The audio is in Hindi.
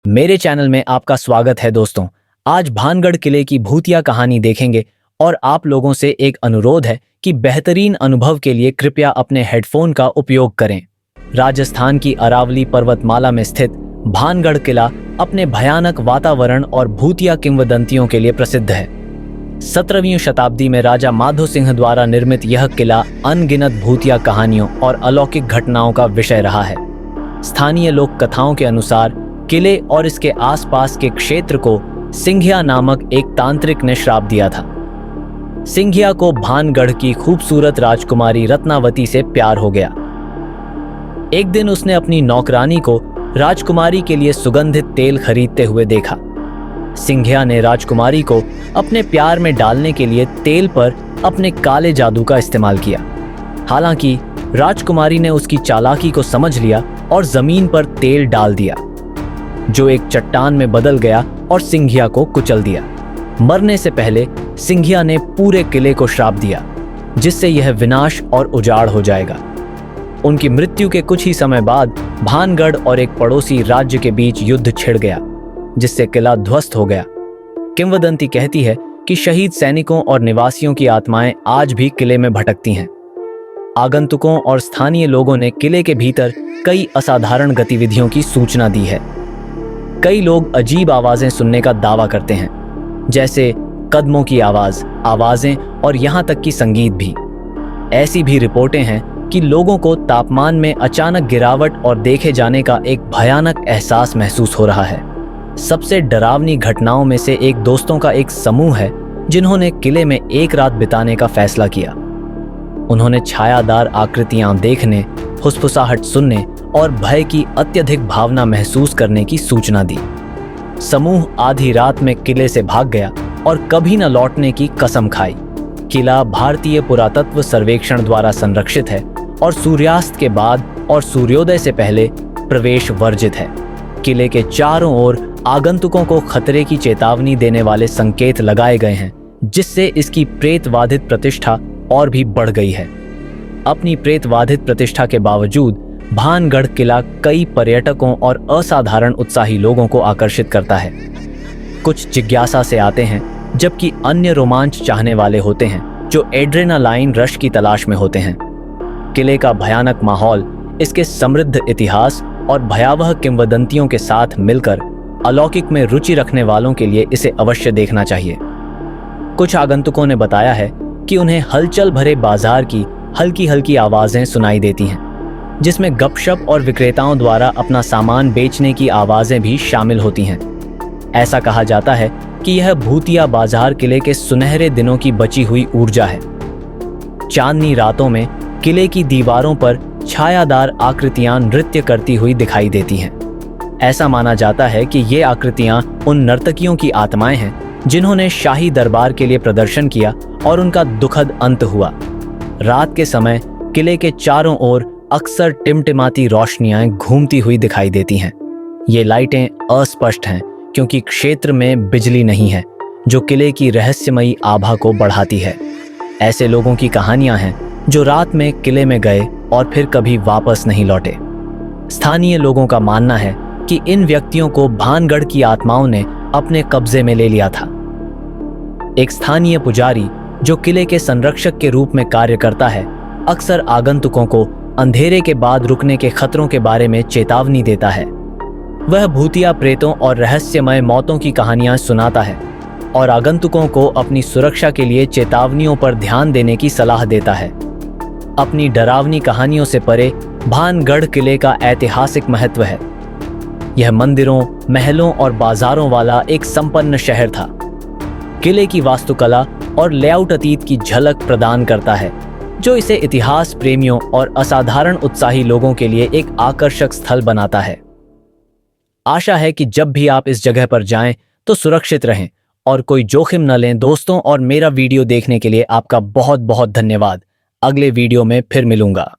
मेरे चैनल में आपका स्वागत है दोस्तों। आज भानगढ़ किले की भूतिया कहानी देखेंगे और आप लोगों से एक अनुरोध है कि बेहतरीन अनुभव के लिए कृपया अपने हेडफोन का उपयोग करें। राजस्थान की अरावली पर्वतमाला में स्थित भानगढ़ किला अपने भयानक वातावरण और भूतिया किंवदंतियों के लिए प्रसिद्ध है। 17वीं शताब्दी में राजा माधो सिंह द्वारा निर्मित यह किला अनगिनत भूतिया कहानियों और अलौकिक घटनाओं का विषय रहा है। स्थानीय लोक कथाओं के अनुसार किले और इसके आसपास के क्षेत्र को सिंघिया नामक एक तांत्रिक ने श्राप दिया था। सिंघिया को भानगढ़ की खूबसूरत राजकुमारी रत्नावती से प्यार हो गया। एक दिन उसने अपनी नौकरानी को राजकुमारी के लिए सुगंधित तेल खरीदते हुए देखा। सिंघिया ने राजकुमारी को अपने प्यार में डालने के लिए तेल पर अपने काले जादू का इस्तेमाल किया। हालांकि राजकुमारी ने उसकी चालाकी को समझ लिया और जमीन पर तेल डाल दिया, जो एक चट्टान में बदल गया और सिंघिया को कुचल दिया। मरने से पहले सिंघिया ने पूरे किले को श्राप दिया, जिससे यह विनाश और उजाड़ हो जाएगा। उनकी मृत्यु के कुछ ही समय बाद भानगढ़ और एक पड़ोसी राज्य के बीच युद्ध छिड़ गया, जिससे किला ध्वस्त हो गया। किंवदंती कहती है कि शहीद सैनिकों और निवासियों की आत्माएं आज भी किले में भटकती हैं। आगंतुकों और स्थानीय लोगों ने किले के भीतर कई असाधारण गतिविधियों की सूचना दी है। कई लोग अजीब आवाजें सुनने का दावा करते हैं, जैसे कदमों की आवाजें और यहाँ तक कि संगीत भी। ऐसी भी रिपोर्टें हैं कि लोगों को तापमान में अचानक गिरावट और देखे जाने का एक भयानक एहसास महसूस हो रहा है। सबसे डरावनी घटनाओं में से एक दोस्तों का एक समूह है जिन्होंने किले में एक रात बिताने का फैसला किया। उन्होंने छायादार आकृतियां देखने, फुसफुसाहट सुनने और भय की अत्यधिक भावना महसूस करने की सूचना दी। समूह आधी रात में किले से भाग गया और कभी न लौटने की कसम खाई। किला भारतीय पुरातत्व सर्वेक्षण द्वारा संरक्षित है और सूर्यास्त के बाद और सूर्योदय से पहले प्रवेश वर्जित है। किले के चारों ओर आगंतुकों को खतरे की चेतावनी देने वाले संकेत लगाए गए हैं, जिससे इसकी प्रेतवाधित प्रतिष्ठा और भी बढ़ गई है। अपनी प्रेतवाधित प्रतिष्ठा के बावजूद भानगढ़ किला कई पर्यटकों और असाधारण उत्साही लोगों को आकर्षित करता है। कुछ जिज्ञासा से आते हैं, जबकि अन्य रोमांच चाहने वाले होते हैं जो एड्रेनालाइन रश की तलाश में होते हैं। किले का भयानक माहौल, इसके समृद्ध इतिहास और भयावह किंवदंतियों के साथ मिलकर अलौकिक में रुचि रखने वालों के लिए इसे अवश्य देखना चाहिए। कुछ आगंतुकों ने बताया है कि उन्हें हलचल भरे बाजार की हल्की हल्की आवाजें सुनाई देती हैं, जिसमें गपशप और विक्रेताओं द्वारा अपना सामान बेचने की आवाजें भी शामिल होती हैं। ऐसा कहा जाता है कि यह भूतिया बाजार किले के सुनहरे दिनों की बची हुई ऊर्जा है। चांदनी रातों में किले की दीवारों पर छायादार आकृतियां नृत्य करती हुई दिखाई देती हैं। ऐसा माना जाता है कि ये आकृतियां उन नर्तकियों की आत्माएं हैं जिन्होंने शाही दरबार के लिए प्रदर्शन किया और उनका दुखद अंत हुआ। रात के समय किले के चारों ओर अक्सर टिमटिमाती रोशनियां घूमती हुई दिखाई देती हैं। ये लाइटें अस्पष्ट हैं क्योंकि क्षेत्र में बिजली नहीं है, जो किले की रहस्यमयी आभा को बढ़ाती है। ऐसे लोगों की कहानियां हैं जो रात में किले में गए और फिर कभी वापस नहीं लौटे। स्थानीय लोगों का मानना है कि इन व्यक्तियों को भानगढ़ की आत्माओं ने अपने कब्जे में ले लिया था। एक स्थानीय पुजारी जो किले के संरक्षक के रूप में कार्य करता है, अक्सर आगंतुकों को अंधेरे के बाद रुकने के खतरों के बारे में चेतावनी देता है। वह भूतिया प्रेतों और रहस्यमय मौतों की कहानियां सुनाता है और आगंतुकों को अपनी सुरक्षा के लिए चेतावनियों पर ध्यान देने की सलाह देता है। अपनी डरावनी कहानियों से परे भानगढ़ किले का ऐतिहासिक महत्व है। यह मंदिरों, महलों और बाजारों वाला एक संपन्न शहर था। किले की वास्तुकला और लेआउट अतीत की झलक प्रदान करता है, जो इसे इतिहास प्रेमियों और असाधारण उत्साही लोगों के लिए एक आकर्षक स्थल बनाता है। आशा है कि जब भी आप इस जगह पर जाएं तो सुरक्षित रहें और कोई जोखिम न लें। दोस्तों, और मेरा वीडियो देखने के लिए आपका बहुत बहुत धन्यवाद। अगले वीडियो में फिर मिलूंगा।